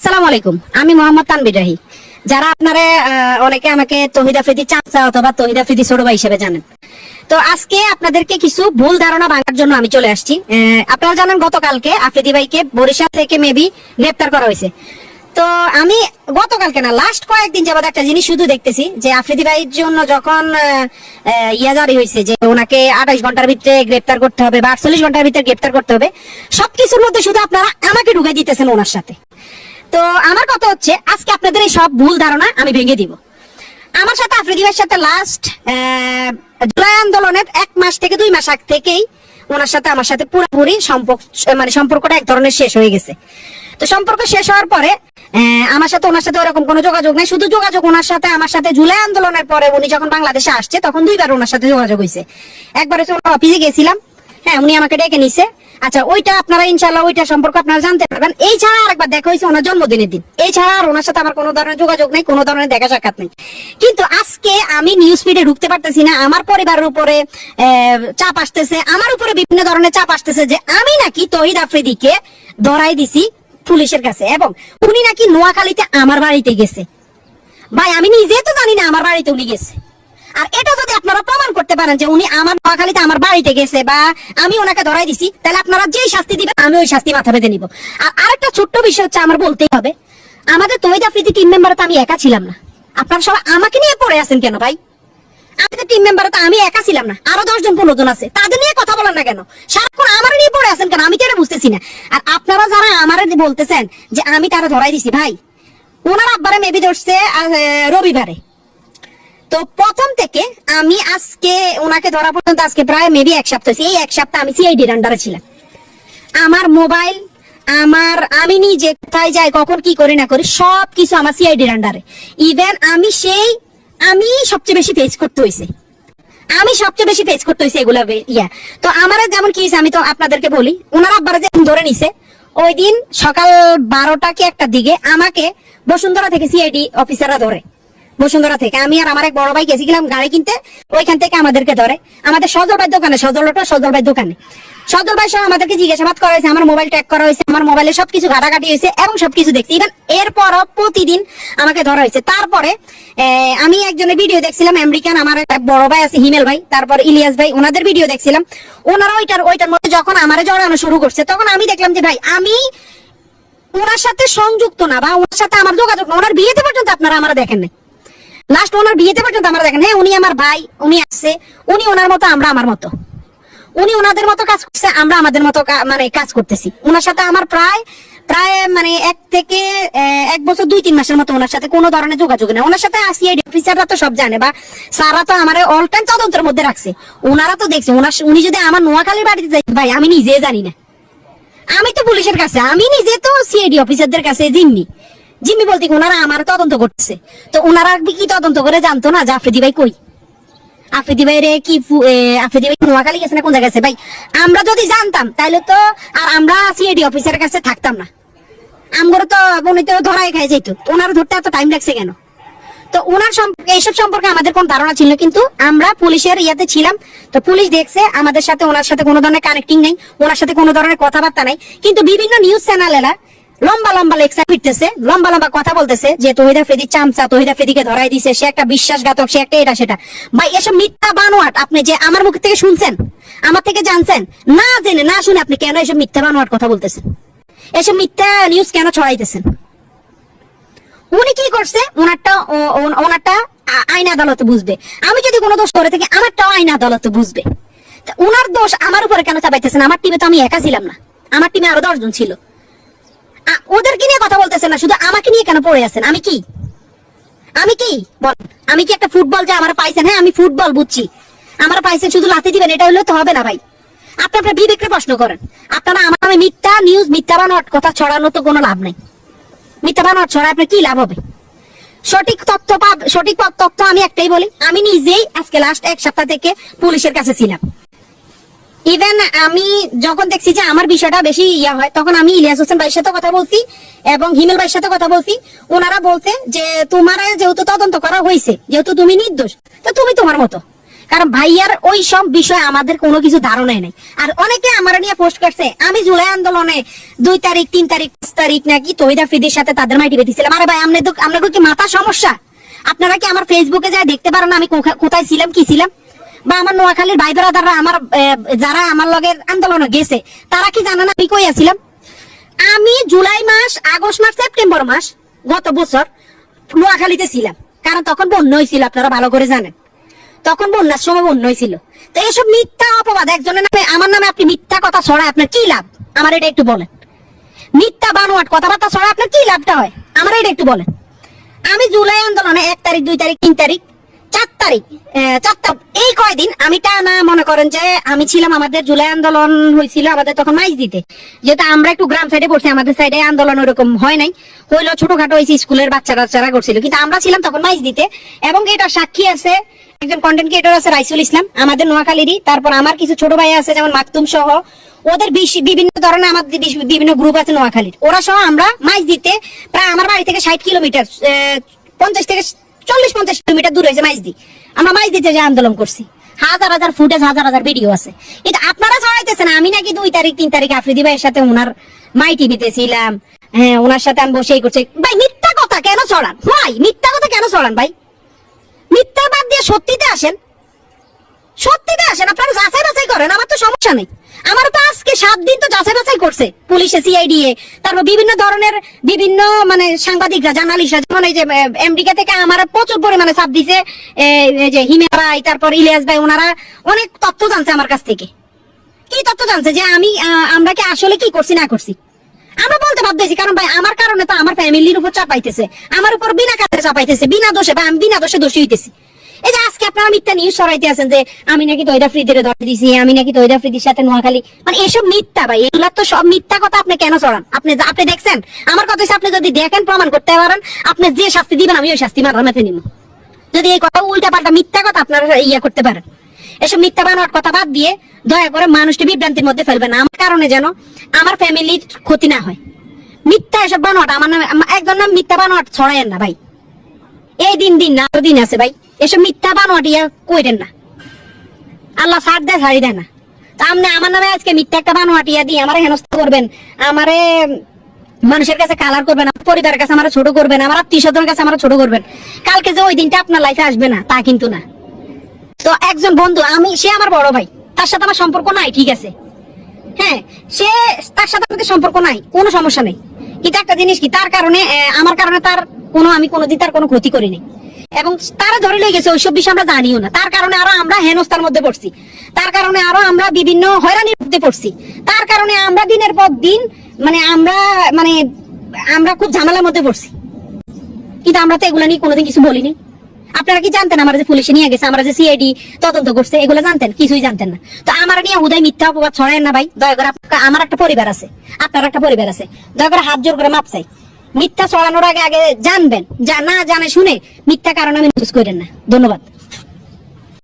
আসসালামু আলাইকুম, আমি মোহাম্মদ তানভীর রাহি। যারা আপনারা অনেকে আমাকে তৌহিদ আফ্রিদি চাচা অথবা তৌহিদ আফ্রিদি ছোট ভাই হিসেবে জানেন, তো আজকে আপনাদেরকে কিছু ভুল ধারণা ভাঙার জন্য আমি চলে আসছি। আপনারা জানেন গতকালকে আফ্রিদি ভাইকে বরিশাল থেকে মেবি গ্রেপ্তার করা হয়েছে। তো আমি গতকালকে না, লাস্ট কয়েকদিন যাবত একটা জিনিস শুধু দেখতেছি যে আফ্রিদি ভাইয়ের জন্য যখন ইয়া জারি হয়েছে যে ওনাকে 28 ঘন্টার ভিতরে গ্রেপ্তার করতে হবে বা 48 ঘন্টার ভিতরে গ্রেপ্তার করতে হবে, সবকিছুর মধ্যে শুধু আপনারা আমাকে ঢুকাই দিতেছেন ওনার সাথে। তো আমার কথা হচ্ছে, আজকে আপনাদের এই সব ভুল ধারণা আমি ভেঙে দিব। আমার সাথে আফ্রিদি ভাইয়ের সাথে লাস্ট জুলাই আন্দোলনের 1 মাস থেকে 2 মাস আগ থেকেই ওনার সাথে আমার সাথে পুরোপুরি সম্পর্কটা এক ধরনের শেষ হয়ে গেছে। তো সম্পর্ক শেষ হওয়ার পরে আমার সাথে ওনার সাথে ওরকম কোনো যোগাযোগ নেই। শুধু যোগাযোগ ওনার সাথে আমার সাথে জুলাই আন্দোলনের পরে উনি যখন বাংলাদেশে আসছে তখন 2বার ওনার সাথে যোগাযোগ হয়েছে। একবার হচ্ছে ওনার অফিসে গেছিলাম, হ্যাঁ উনি আমাকে ডেকে নিছে। আচ্ছা, ওইটা আপনারা ইনশাআল্লাহ ওইটা সম্পর্ক আপনারা জানতে পারবেন। এই ছাড়া আরেকবার দেখা হয়েছে ওনার জন্মদিনের দিন। এই ছাড়া আর ওনার সাথে আমার কোনো ধরনের যোগাযোগ নেই, কোনো ধরনের দেখা সাক্ষাৎ নেই। কিন্তু আজকে আমি নিউজ ফিডে ঢুকতে পারতেছি না। আমার পরিবারের উপরে চাপ আসতেছে, আমার উপরে বিভিন্ন ধরনের চাপ আসতেছে যে আমি নাকি তৌহিদ আফ্রিদিকে ধরাই দিছি পুলিশের কাছে, এবং উনি নাকি নোয়াখালীতে আমার বাড়িতে গেছে। ভাই, আমি নিজে তো জানি না আমার বাড়িতে উনি গেছে। আর এটা যদি আপনারা প্রমাণ করতে পারেন যে উনি আমার নোয়াখালীতে আমার বাড়িতে গেছে বা আমি ওনাকে ধরাই দিছি, তাহলে আপনারা যেই শাস্তি দিবেন আমি ওই শাস্তি মাথা বেঁধে নিব। আর আরেকটা ছোট্ট বিষয় হচ্ছে, আমার বলতেই হবে, আমাদের তৌহিদ আফ্রিদি টিম মেম্বারে তো আমি একা ছিলাম না। আপনারা সবাই আমাকে নিয়ে পড়ে আছেন কেন ভাই? আমাদের টিম মেম্বারে তো আমি একা ছিলাম না, আরো 10 জন 15 জন আছে, তাদের নিয়ে কথা বলেন না কেন? সারাক্ষণ আমার নিয়ে পড়ে আছেন কেন? আমি তো এটা বুঝতেছি না। আর আপনারা যারা আমার বলতেছেন যে আমি তারা ধরাই দিছি, ভাই ওনার আব্বারে মেবি ধরছে রবিবারে। তো প্রথম থেকে আমি আজকে ওনাকে ধরা পর্যন্ত আজকে প্রায় মেবি 1 সপ্তাহ হয়েছে। এই 1 সপ্তাহ আমি সিআইডির আন্ডারে ছিলাম। আমার মোবাইল, আমি নিজে কোথায় যাই, কখন কি করি না করি, সবকিছু আমার সিআইডির আন্ডারে। ইভেন আমি সবচেয়ে বেশি ফেস করতে হয়েছে। এগুলা তো আমার যেমন কি হয়েছে আমি তো আপনাদেরকে বলি। ওনার আব্বারা যে ধরে নিছে, ওই দিন সকাল 12টা কি 1টার দিকে আমাকে বসুন্ধরা থেকে সিআইডি অফিসাররা ধরে। বসুন্ধরা থেকে আমি আর আমার এক বড় ভাই গেছিলাম গাড়ি কিনতে, ওইখান থেকে আমাদেরকে ধরে আমাদের সজল ভাই দোকানে, সজল ভাই সহ আমাদেরকে জিজ্ঞাসাবাদ করা হয়েছে, আমার মোবাইল ট্র্যাক করা হয়েছে, আমার মোবাইলে সবকিছু ঘাটাঘাটি হয়েছে এবং সবকিছু দেখছি। ইভেন এরপরও প্রতিদিন আমাকে ধরা হয়েছে। তারপরে আমি একজনের ভিডিও দেখছিলাম, আমেরিকান আমার এক বড় ভাই আছে হিমেল ভাই, তারপর ইলিয়াস ভাই, ওনাদের ভিডিও দেখছিলাম। ওনারা ওইটার মধ্যে যখন আমারে জড়ানো শুরু করছে, তখন আমি দেখলাম যে ভাই আমি ওনার সাথে সংযুক্ত না বা ওনার সাথে আমার যোগাযোগ না। ওনার বিয়েতে পর্যন্ত আপনারা আমরা দেখেন নাই, লাস্ট ওনার বিয়েতে পর্যন্ত আমরা দেখেন। হ্যাঁ, উনি আমার ভাই, উনি আসছে, উনি ওনার মতো, আমরা আমার মতো, উনি ওনাদের মতো কাজ করছে, আমরা আমাদের মতো কাজ করতেছি। ওনার সাথে আমার প্রায় 1 বছর 2-3 মাসের মতো ওনার সাথে কোনো ধরনের যোগাযোগ নেই। ওনার সাথে সিআইডি অফিসাররা তো সব জানে বা সারা তো আমার অল টাইম তদন্তের মধ্যে রাখছে। ওনারা তো দেখছে। উনি যদি আমার নোয়াখালীর বাড়িতে যাই, ভাই আমি নিজে জানি না। আমি তো পুলিশের কাছে, আমি নিজে তো সিআইডি অফিসারদের কাছে জিম্মি বলতে ওনারা আমার তদন্ত করতেছে। তো ওনারা কি তদন্ত করে জানতো না যে আফ্রিদি ভাই কই, আফ্রিদি ভাই নোয়াখালী গেছে না কোন জায়গায় গেছে? ভাই আমরা যদি জানতাম তাহলে তো আর আমরা সিআইডি অফিসারের কাছে থাকতাম না। আমগরে তো উনি তো ধরাই খাই যেত। ওনার ধরতে এত টাইম লাগছে কেন? তো ওনার এইসব সম্পর্কে আমাদের কোন ধারণা ছিল, কিন্তু আমরা পুলিশের ইয়াতে ছিলাম। তো পুলিশ দেখছে আমাদের সাথে ওনার সাথে কোনো ধরনের কানেক্টিং নেই, ওনার সাথে কোনো ধরনের কথাবার্তা নাই। কিন্তু বিভিন্ন নিউজ চ্যানেলেরা লম্বা লেকচার ফিরতেছে, লম্বা কথা বলতেছে যে তৌহিদ আফ্রিদি চামচা, তৌহিদ আফ্রিদিকে ধরাই দিছে, সে একটা বিশ্বাসঘাতক, সে একটা এটা সেটা। ভাই এসব মিথ্যা বানোয়াট আপনি যে আমার মুখ থেকে শুনছেন, আমার থেকে জানছেন, না জেনে না শুনে আপনি কেন এসব মিথ্যা বানোয়াট কথা বলতেছেন? এসব মিথ্যা নিউজ কেন ছড়াইতেছেন? উনি কি করছে? ওনারটা আইন আদালতে বুঝবে। আমি যদি কোনো দোষ করে থাকি আমারটাও আইন আদালতে বুঝবে। ওনার দোষ আমার উপরে কেন চাপাইতেছেন? আমার টিমে তো আমি একা ছিলাম না, আমার টিমে আরো 10 জন ছিল। ওদেরকে নিয়ে কথা বলতেছেন না, শুধু আমাকে নিয়ে কেন পড়ে আছেন? আমি কি বল, আমি কি একটা ফুটবল যে আমার পাইছেন? হ্যাঁ আমি ফুটবল বুঝছি, আমার পাইছেন, শুধু লাথি দিবেন এটা হলে তো হবে না ভাই। আপনারা বিবেককে প্রশ্ন করেন। আপনারা আমার নামে মিথ্যা নিউজ, মিথ্যা বানোয়াট কথা ছড়ানো তো কোনো লাভ নাই। মিথ্যা বানোয়াট ছড়ায় আপনার কি লাভ হবে? সঠিক তথ্য আমি একটাই বলি, আমি নিজেই আজকে লাস্ট 1 সপ্তাহ থেকে পুলিশের কাছে ছিলাম। ইভেন আমি যখন দেখছি যে আমার বিষয়টা বেশি হয়, তখন আমি ইলিয়াস হোসেন ভাইয়ের সাথে কথা বলছি এবং হিমেল ভাইয়ের সাথে কথা বলছি। ওনারা বলতে যে তোমার যেহেতু তদন্ত করা হয়েছে, যেহেতু তুমি নির্দোষ, তো তুমি তোমার মতো। কারণ ভাইয়ার ওই সব বিষয়ে আমাদের কোনো কিছু ধারণাই নেই। আর অনেকে আমার নিয়ে পোস্ট করছে আমি জুলাই আন্দোলনে 2 তারিখ 3 তারিখ 5 তারিখ নাকি তহিদ আফ্রিদির সাথে তাদের মাইটি বেঁধেছিলাম। আরে ভাই আপনাদের কি মাথা সমস্যা? আপনারা কি আমার ফেসবুকে যায় দেখতে পারেন আমি কোথায় ছিলাম, কি ছিলাম? বা আমার নোয়াখালীর ভাই ব্রাদাররা আমার যারা আমার লগের আন্দোলনে গেছে তারা কি জানে না আমি কই আছিলাম? আমি জুলাই মাস, আগস্ট মাস, সেপ্টেম্বর মাস গত বছর নোয়াখালীতে ছিলাম, কারণ তখন বন্যা হয়েছিল, আপনারা ভালো করে জানেন। তখন বন্যার সময় বন্যা হয়েছিল। তো এইসব মিথ্যা অপবাদ একজনের নামে, আমার নামে আপনি মিথ্যা কথা ছড়ায় আপনার কি লাভ? আমার এটা একটু বলেন। মিথ্যা বানোয়াট কথাবার্তা ছড়ায় আপনার কি লাভটা হয়? আমার এটা একটু বলেন। আমি জুলাই আন্দোলনে 1 তারিখ 2 তারিখ 3 তারিখ 4 তারিখ এই কয়দিন আমি টানা মনে করেন যে আমি ছিলাম। আমাদের জুলাই আন্দোলন হয়েছিল আমাদের তখন মাইজ দিতে, যেহেতু আমরা একটু গ্রাম সাইডে পড়ছি, আমাদের সাইডে আন্দোলন ওরকম হয় নাই, হইলো ছোটখাটো হয়েছে, স্কুলের বাচ্চারা করছিল, কিন্তু আমরা ছিলাম তখন মাইজ দিতে। এবং এটা সাক্ষী আছে একজন কন্টেন্ট ক্রিয়েটর আছে রাইসুল ইসলাম আমাদের নোয়াখালীরই, তারপর আমার কিছু ছোট ভাই আছে যেমন মাকতুম সহ, ওদের বিভিন্ন ধরনের আমাদের বিভিন্ন গ্রুপ আছে নোয়াখালীর, ওরা সহ আমরা মাইজ দিতে প্রায় আমার বাড়ি থেকে 60 কিলোমিটার 50 থেকে 40-50 কিলোমিটার দূর হয়েছে মাইজদি। আমরা মাইজদিতে যে আন্দোলন করছি, হাজার হাজার ফুটেজ, হাজার হাজার ভিডিও আছে। কিন্তু আপনারা ছড়াইতেছেন আমি নাকি 2 তারিখ 3 তারিখ আফ্রিদি ভাইয়ের সাথে ওনার মাই টিভিতে ছিলাম, হ্যাঁ ওনার সাথে আমি বসেই করছি। ভাই মিথ্যা কথা কেন ছড়ান? ভাই মিথ্যা কথা কেন ছড়ান? ভাই মিথ্যা বাদ দিয়ে সত্যিতে আসেন, সত্যিতে আসেন, আপনারা যাচাই বাছাই করেন, আমার তো সমস্যা নেই। আমার তো আজকে 7 দিন তো যাচাই বাছাই করছে পুলিশে, সিআইডিএ, তারপর বিভিন্ন ধরনের বিভিন্ন মানে সাংবাদিকরা, জার্নালিস্টরা, যেমন এই যে আমেরিকা থেকে আমার প্রচুর পরিমাণে চাপ দিছে, এই যে হিমা ভাই, তারপর ইলিয়াস ভাই, ওনারা অনেক তথ্য জানছে আমার কাছ থেকে। কি তথ্য জানছে? যে আমরা কি আসলে কি করছি না করছি আমরা বলতে বাধ্য হয়েছি, কারণ ভাই আমার কারণে তো আমার ফ্যামিলির উপর চাপাইতেছে, আমার উপর বিনা কাজে চাপাইতেছে, বিনা দোষে, বা আমি বিনা দোষে দোষী হইতেছি। এই যে আজকে আপনারা মিথ্যা নিউজ ছড়াইতে আছেন যে আমি নাকি তহিদ আফ্রিদিরে ধরে দিছি, আমি নাকি তহিদ আফ্রিদির সাথে নোয়াখালী, মানে এসব মিথ্যা ভাই, এগুলা তো সব মিথ্যা কথা। আপনি কেন ছড়ান? আপনি দেখছেন? আমার কথা হচ্ছে আপনি যদি দেখেন, প্রমাণ করতে পারেন, আপনি যে শাস্তি দিবেন আমি ওই শাস্তি মাথে নিব। যদি এই কথা উল্টা পাল্টা মিথ্যা কথা আপনারা করতে পারেন, এসব মিথ্যা বানোয়ার কথা বাদ দিয়ে দয়া করে মানুষকে বিভ্রান্তির মধ্যে ফেলবেন না, আমার কারণে যেন আমার ফ্যামিলির ক্ষতি না হয়। মিথ্যা এসব বানোয়াট আমার নামে, একজন নাম মিথ্যা বানোয়াট ছড়ায়েন না ভাই। এই দিন না আরো দিন আছে ভাই, এসব মিথ্যা বানোয়াট ইয়া কইরেন না, আল্লাহ ছাড় দেয় ছাড়ি দেয় না। তা আপনি আমার নামে আজকে মিথ্যা একটা বানোয়াট ইয়া দিয়ে আমারে হেনস্থা করবেন, আমারে মানুষের কাছে কালার করবেন, আমার পরিবারের কাছে আমার ছোট করবেন, আমার আত্মীয়-স্বজনের কাছে আমার ছোট করবেন। কালকে যে ওই দিনটা আপনার লাইফে আসবে না তা কিন্তু না। তো একজন বন্ধু, সে আমার বড় ভাই, তার সাথে আমার সম্পর্ক নাই, ঠিক আছে, হ্যাঁ তার সাথে আমাদের সম্পর্ক নাই, কোনো সমস্যা নেই। কিন্তু একটা জিনিস কি, তার কারণে আমার কারণে তার আমি কোনোদিন তার কোনো ক্ষতি করিনি, এবং তারা ধরে লয়ে গেছে ওইসব বিষয় আমরা জানিও না। তার কারণে আরো আমরা হেনস্থার মধ্যে পড়ছি, তার কারণে আরো আমরা বিভিন্ন হয়রানির মধ্যে পড়ছি, তার কারণে আমরা দিনের পর দিন আমরা খুব ঝামেলার মধ্যে পড়ছি। কিন্তু আমরা তো এগুলো নিয়ে কোনোদিন কিছু বলিনি। আপনারা কি জানতেন আমরা যে পুলিশে নিয়ে গেছে, আমরা যে সিআইডি তদন্ত করছে, এগুলো জানতেন? কিছুই জানতেন না। তো আমার নিয়ে হুদায় মিথ্যা অপবাদ ছড়ায় না ভাই, দয়া করে। আমার একটা পরিবার আছে, আপনার একটা পরিবার আছে, দয়া করে হাত জোর করে মাপ চাই। মিথ্যা ছড়ানোর আগে জানবেন, না জানে শুনে মিথ্যা কারণে আমি নিউজ করেন না। ধন্যবাদ।